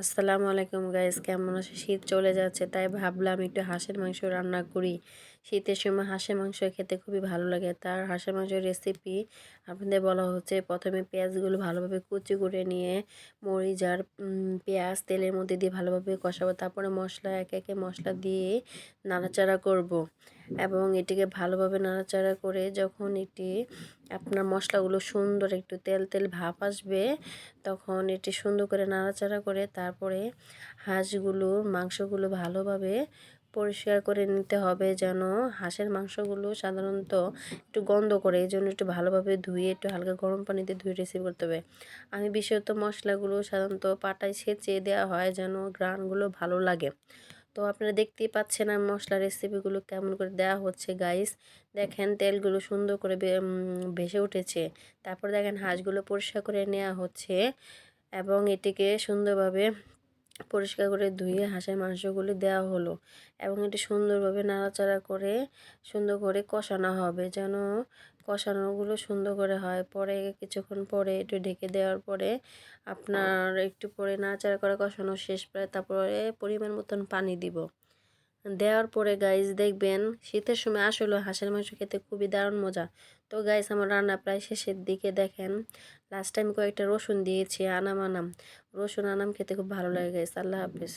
আসসালামু আলাইকুম গাইস, কেমন আছে? শীত চলে যাচ্ছে, তাই ভাবলাম একটু হাঁসের মাংস রান্না করি। শীতের সময় হাঁসের মাংস খেতে খুবই ভালো লাগে। তার হাঁসের মাংসের রেসিপি আপনাদের বলা হচ্ছে, প্রথমে পেঁয়াজগুলো ভালোভাবে কুচি করে নিয়ে মরিচ আর পেঁয়াজ তেলের মধ্যে দিয়ে ভালোভাবে কষাবো। তারপরে মশলা একে একে মশলা দিয়ে নাড়াচাড়া করব এবং এটিকে ভালোভাবে নাড়াচাড়া করে যখন এটি আপনার মশলাগুলো সুন্দর একটু তেল তেল ভাপ আসবে, তখন এটি সুন্দর করে নাড়াচাড়া করে তারপরে মাংসগুলো ভালোভাবে পরিষ্কার করে নিতে হবে। যেন হাঁসের মাংসগুলো সাধারণত একটু গন্ধ করে, এই জন্য একটু ভালোভাবে ধুয়ে একটু হালকা গরম পানিতে ধুয়ে রিসিভ করতে হবে। আমি বিশেষত মশলাগুলো সাধারণত পাটায় ছেঁচে দেওয়া হয় যেন ঘ্রাণগুলো ভালো লাগে। তো আপনারা দেখতেই পাচ্ছেন আর মশলা রেসিপিগুলো কেমন করে দেওয়া হচ্ছে গাইস। দেখেন তেলগুলো সুন্দর করে ভেসে উঠেছে। তারপর দেখেন হাঁসগুলো পরিষ্কার করে নেওয়া হচ্ছে এবং এটিকে সুন্দরভাবে পরিষ্কার করে ধুয়ে হাঁসের মাংসগুলি দেওয়া হলো এবং এটি সুন্দরভাবে নাড়াচাড়া করে সুন্দর করে কষানো হবে, যেন কষানোগুলো সুন্দর করে হয়। পরে কিছুক্ষণ পরে একটু ঢেকে দেওয়ার পরে আপনার একটু পরে নাড়াচাড়া করে কষানো শেষ, প্রায় তারপরে পরিমাণ মতন পানি দিব। দেওয়ার পরে গাইস দেখবেন শীতের সময় আসলে হাঁসের মাংস খেতে খুবই দারুণ মজা। তো গাইস আমার রান্না প্রায় শেষের দিকে। দেখেন লাস্ট টাইম কয়েকটা রসুন দিয়েছি, আনাম আনাম রসুন আনাম খেতে খুব ভালো লাগে গাইস। আল্লাহ হাফেজ।